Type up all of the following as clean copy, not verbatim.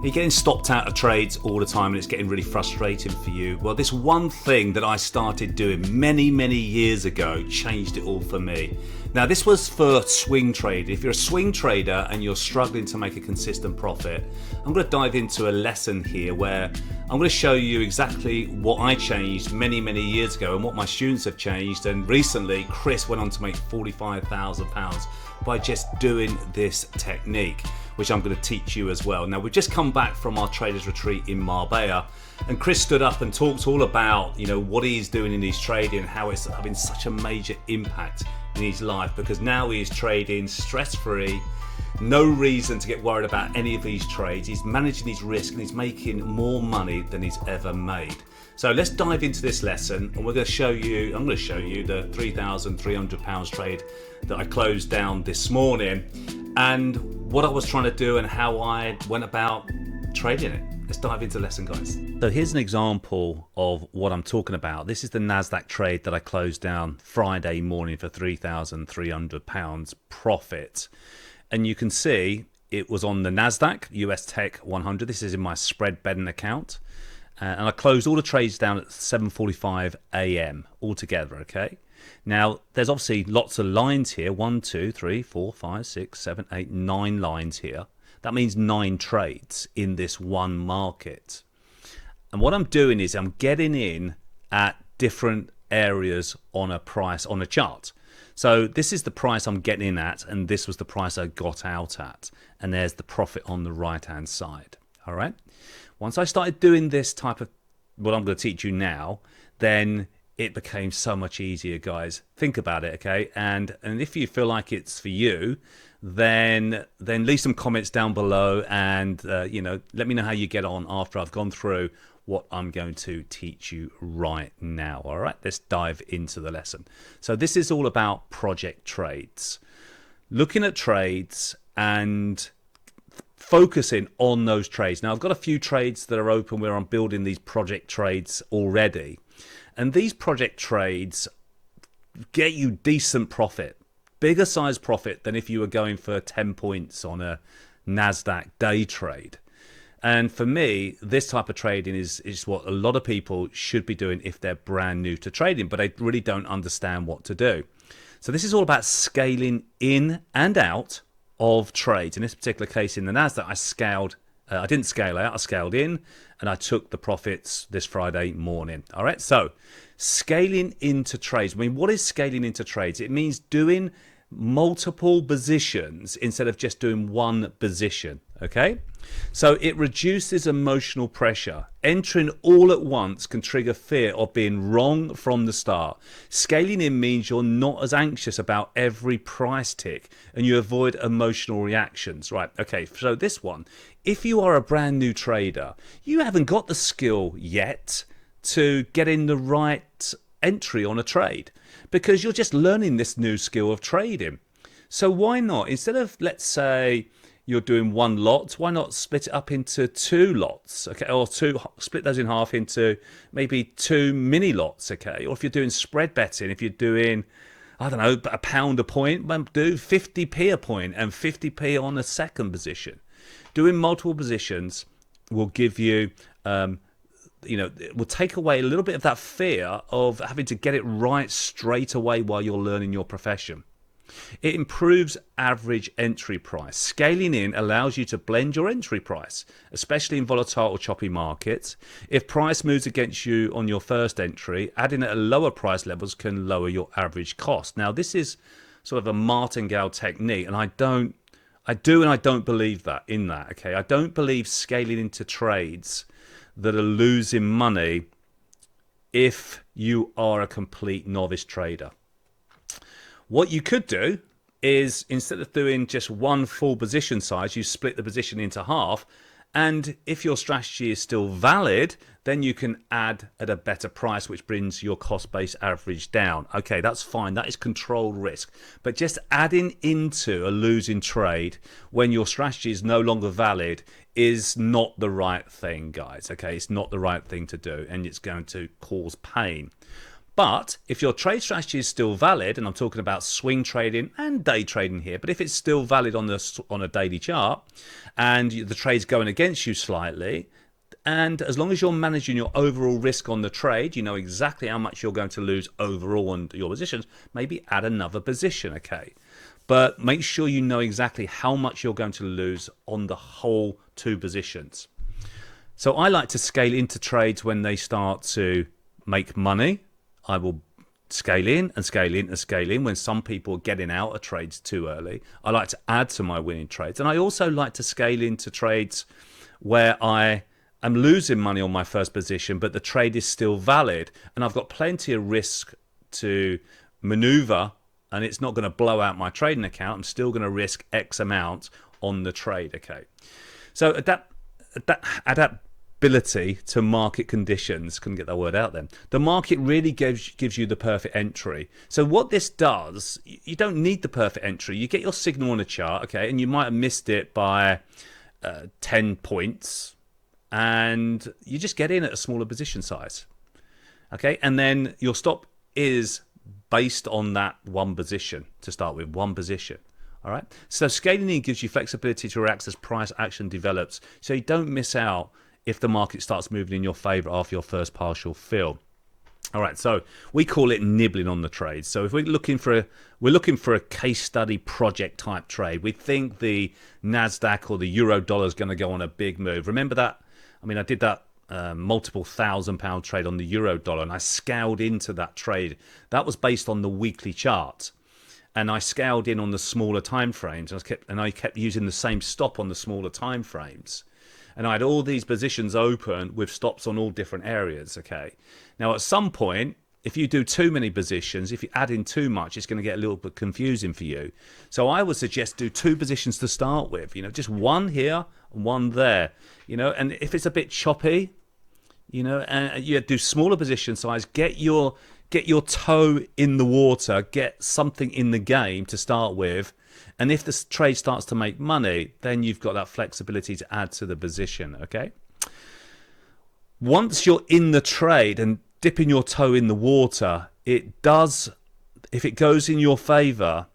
You're getting stopped out of trades all the time and it's getting really frustrating for you. Well, this one thing that I started doing many years ago changed it all for me. Now, this was for swing trade. If you're a swing trader and you're struggling to make a consistent profit, I'm going to dive into a lesson here where I'm going to show you exactly what I changed many years ago and what my students have changed. And recently, Chris went on to make £45,000 by just doing this technique, which I'm going to teach you as well. Now, we've just come back from our traders retreat in Marbella, and Chris stood up and talked all about, what he's doing in his trading and how it's having such a major impact in his life, because now he's trading stress-free, no reason to get worried about any of these trades. He's managing his risk and he's making more money than he's ever made. So let's dive into this lesson, and I'm going to show you the £3,300 trade that I closed down this morning and what I was trying to do and how I went about trading it. Let's dive into the lesson, guys. So here's an example of what I'm talking about. This is the NASDAQ trade that I closed down Friday morning for £3,300 profit. And you can see it was on the NASDAQ US Tech 100. This is in my spread betting account. And I closed all the trades down at 7:45 a.m. altogether, okay? Now, there's obviously lots of lines here. 1, 2, 3, 4, 5, 6, 7, 8, 9 lines here. That means 9 trades in this one market. And what I'm doing is I'm getting in at different areas on a price, on a chart. So this is the price I'm getting in at, and this was the price I got out at. And there's the profit on the right-hand side, all right? Once I started doing this type of what I'm going to teach you now, then it became so much easier, guys. Think about it, okay? And if you feel like it's for you, then leave some comments down below, and let me know how you get on after I've gone through what I'm going to teach you right now. All right, let's dive into the lesson. So this is all about project trades, looking at trades and focusing on those trades. Now, I've got a few trades that are open where I'm building these project trades already. And these project trades get you decent profit, bigger size profit than if you were going for 10 points on a NASDAQ day trade. And for me, this type of trading is what a lot of people should be doing if they're brand new to trading, but they really don't understand what to do. So this is all about scaling in and out of trades. In this particular case, in the NASDAQ, I didn't scale out, I scaled in, and I took the profits this Friday morning. All right, so scaling into trades. I mean, what is scaling into trades? It means doing multiple positions instead of just doing one position, okay? So it reduces emotional pressure. Entering all at once can trigger fear of being wrong from the start. Scaling in means you're not as anxious about every price tick and you avoid emotional reactions. Right, okay, so this one, if you are a brand new trader, you haven't got the skill yet to get in the right entry on a trade because you're just learning this new skill of trading. So why not, instead of, let's say, you're doing one lot, why not split it up into 2 lots, okay? Or split those in half into maybe 2 mini lots, okay? Or if you're doing spread betting, if you're doing, I don't know, £1 a point, do 50p a point and 50p on a second position. Doing multiple positions will give you, it will take away a little bit of that fear of having to get it right straight away while you're learning your profession. It improves average entry price. Scaling in allows you to blend your entry price, especially in volatile or choppy markets. If price moves against you on your first entry, adding at lower price levels can lower your average cost. Now, this is sort of a martingale technique, and I don't believe in that, okay? I don't believe scaling into trades that are losing money if you are a complete novice trader. What you could do is, instead of doing just one full position size, you split the position into half. And if your strategy is still valid, then you can add at a better price, which brings your cost base average down. Okay, that's fine. That is controlled risk. But just adding into a losing trade when your strategy is no longer valid is not the right thing, guys. Okay, it's not the right thing to do, and it's going to cause pain. But if your trade strategy is still valid, and I'm talking about swing trading and day trading here, but if it's still valid on a daily chart and the trade's going against you slightly, and as long as you're managing your overall risk on the trade, you know exactly how much you're going to lose overall on your positions, maybe add another position, okay? But make sure you know exactly how much you're going to lose on the whole 2 positions. So I like to scale into trades when they start to make money. I will scale in and scale in and scale in when some people are getting out of trades too early. I like to add to my winning trades. And I also like to scale into trades where I'm losing money on my first position, but the trade is still valid, and I've got plenty of risk to maneuver, and it's not going to blow out my trading account. I'm still going to risk X amount on the trade. Okay, so adaptability to market conditions, couldn't get that word out then. The market really gives you the perfect entry. So what this does, you don't need the perfect entry. You get your signal on a chart, okay, and you might have missed it by 10 points. And you just get in at a smaller position size, okay? And then your stop is based on that one position to start with, one position, all right? So scaling in gives you flexibility to react as price action develops, so you don't miss out if the market starts moving in your favor after your first partial fill. All right, so we call it nibbling on the trade. So if we're looking for a case study project type trade, we think the NASDAQ or the euro dollar is going to go on a big move. Remember that? I mean, I did that multiple £1,000 trade on the euro dollar, and I scaled into that trade. That was based on the weekly chart, and I scaled in on the smaller time frames, and I kept using the same stop on the smaller time frames. And I had all these positions open with stops on all different areas, okay? Now, at some point, if you do too many positions, if you add in too much, it's going to get a little bit confusing for you. So I would suggest do 2 positions to start with, you know, just one here and one there, you know, and if it's a bit choppy, you know, and you do smaller position size, get your toe in the water, get something in the game to start with. And if the trade starts to make money, then you've got that flexibility to add to the position, okay? Once you're in the trade and dipping your toe in the water, it does, if it goes in your favor,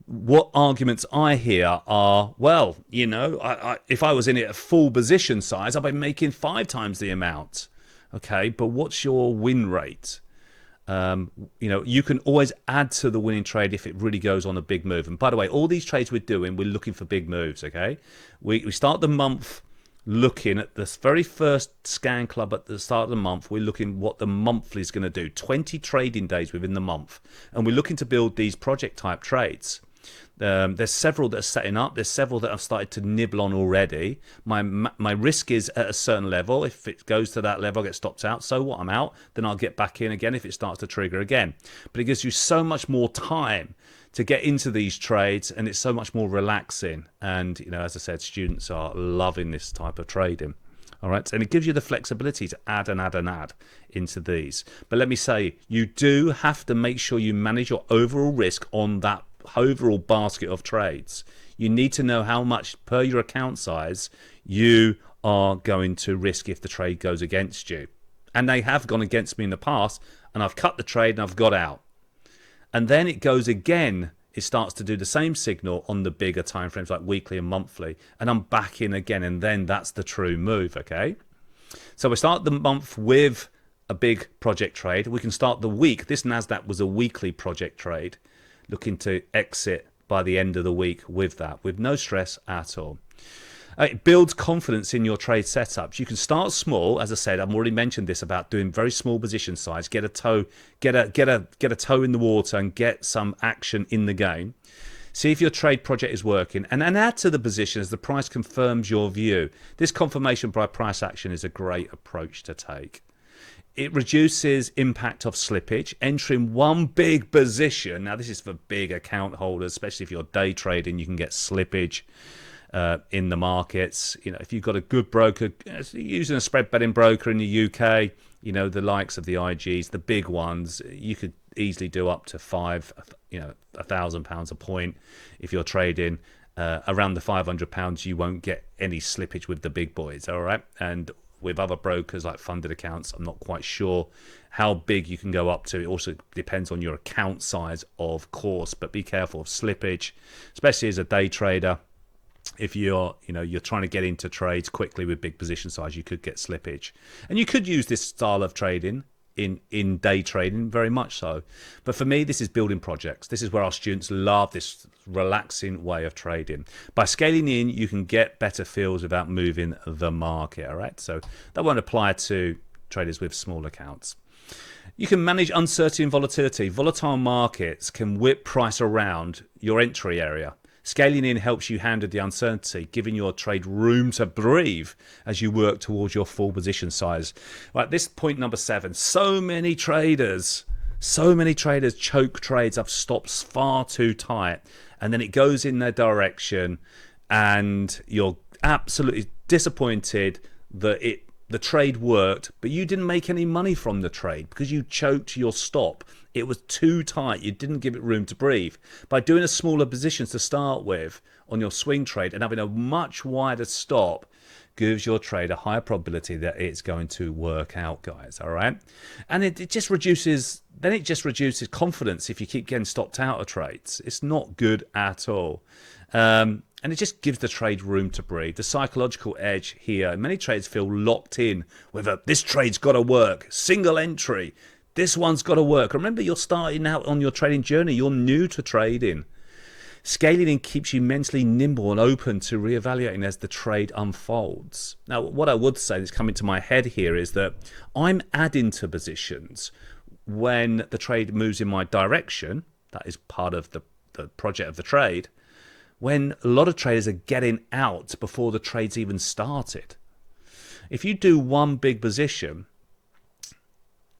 what arguments I hear are, well, you know, if I was in it at full position size, I'd be making 5 times the amount, okay? But what's your win rate? You know, you can always add to the winning trade if it really goes on a big move. And by the way, all these trades we're doing, we're looking for big moves, okay? We start the month looking at this very first scan club at the start of the month. We're looking what the monthly is going to do, 20 trading days within the month, and we're looking to build these project type trades. There's several that are setting up. There's several that I've started to nibble on already. My risk is at a certain level. If it goes to that level, I get stopped out. So what? I'm out. Then I'll get back in again if it starts to trigger again. But it gives you so much more time to get into these trades, and it's so much more relaxing. And you know, as I said, students are loving this type of trading. All right, and it gives you the flexibility to add and add and add into these. But let me say, you do have to make sure you manage your overall risk on that overall basket of trades. You need to know how much per your account size you are going to risk if the trade goes against you. And they have gone against me in the past, and I've cut the trade and I've got out. And then it goes again. It starts to do the same signal on the bigger time frames like weekly and monthly, and I'm back in again, and then that's the true move, okay? So we start the month with a big project trade. We can start the week. This NASDAQ was a weekly project trade, looking to exit by the end of the week with that, with no stress at all. It builds confidence in your trade setups. You can start small, as I said. I've already mentioned this about doing very small position size. Get a toe in the water and get some action in the game. See if your trade project is working, and add to the position as the price confirms your view. This confirmation by price action is a great approach to take. It reduces impact of slippage. Entering one big position. Now, this is for big account holders, especially if you're day trading. You can get slippage in the markets. You know, if you've got a good broker, using a spread betting broker in the UK, you know, the likes of the IGs, the big ones, you could easily do up to £1,000 a point if you're trading. Around the £500, you won't get any slippage with the big boys, all right? And with other brokers like funded accounts. I'm not quite sure how big you can go up to. It also depends on your account size, of course, but be careful of slippage, especially as a day trader. If you're trying to get into trades quickly with big position size, you could get slippage, and you could use this style of trading in day trading, very much so. But for me, this is building projects. This is where our students love this relaxing way of trading. By scaling in, you can get better feels without moving the market. All right, so that won't apply to traders with small accounts. You can manage uncertainty and volatility. Volatile markets can whip price around your entry area. Scaling in helps you handle the uncertainty, giving your trade room to breathe as you work towards your full position size. Right, this point number 7. So many traders choke trades up stops far too tight, and then it goes in their direction, and you're absolutely disappointed that the trade worked, but you didn't make any money from the trade because you choked your stop. It was too tight. You didn't give it room to breathe. By doing a smaller position to start with on your swing trade and having a much wider stop gives your trade a higher probability that it's going to work out, guys. All right, and it just reduces confidence if you keep getting stopped out of trades. It's not good at all. And it just gives the trade room to breathe. The psychological edge here. Many traders feel locked in with this trade's got to work. Single entry. This one's got to work. Remember, you're starting out on your trading journey. You're new to trading. Scaling in keeps you mentally nimble and open to reevaluating as the trade unfolds. Now, what I would say that's coming to my head here is that I'm adding to positions when the trade moves in my direction. That is part of the project of the trade. When a lot of traders are getting out before the trade's even started. If you do one big position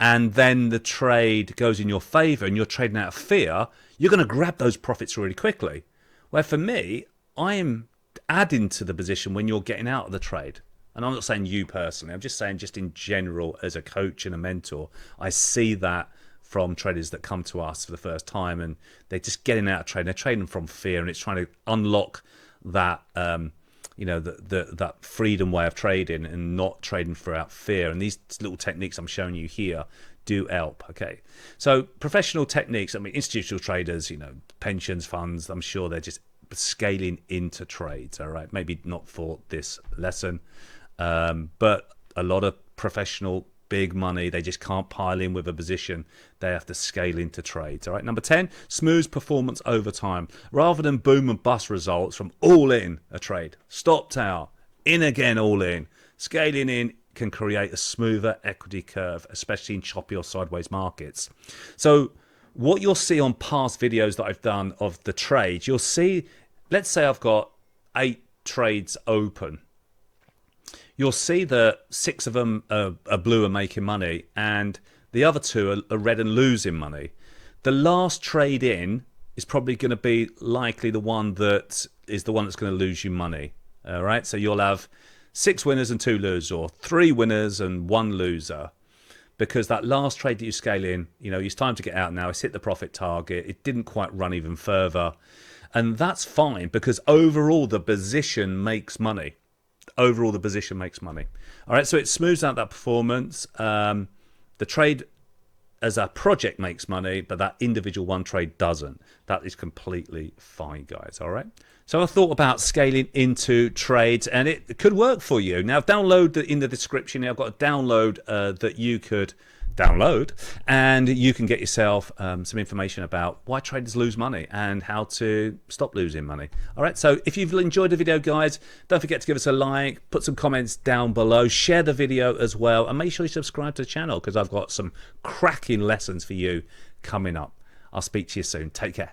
and then the trade goes in your favor and you're trading out of fear, you're going to grab those profits really quickly. Where for me, I'm adding to the position when you're getting out of the trade. And I'm not saying you personally, I'm just saying just in general as a coach and a mentor, I see that from traders that come to us for the first time and they're just getting out of trading. They're trading from fear, and it's trying to unlock that that freedom way of trading and not trading throughout fear. And these little techniques I'm showing you here do help. Okay, so professional techniques, I mean, institutional traders, pensions funds, I'm sure they're just scaling into trades. All right, maybe not for this lesson, but a lot of professional big money, they just can't pile in with a position. They have to scale into trades. All right, number 10, smooth performance over time. Rather than boom and bust results from all in a trade, stopped out, in again, all in, scaling in can create a smoother equity curve, especially in choppy or sideways markets. So what you'll see on past videos that I've done of the trades, you'll see, let's say I've got 8 trades open. You'll see that 6 of them are blue and making money, and the other 2 are red and losing money. The last trade in is probably going to be likely the one that is the one that's going to lose you money. All right, so you'll have 6 winners and 2 losers, or 3 winners and 1 loser, because that last trade that you scale in, it's time to get out now. It's hit the profit target. It didn't quite run even further, and that's fine because overall the position makes money. Overall, the position makes money. All right, so it smooths out that performance. The trade as a project makes money, but that individual one trade doesn't. That is completely fine, guys. All right. So I thought about scaling into trades, and it could work for you. Now, download in the description. I've got a download that you could download, and you can get yourself some information about why traders lose money and how to stop losing money. All right, so if you've enjoyed the video, guys, don't forget to give us a like, put some comments down below, share the video as well, and make sure you subscribe to the channel because I've got some cracking lessons for you coming up. I'll speak to you soon. Take care.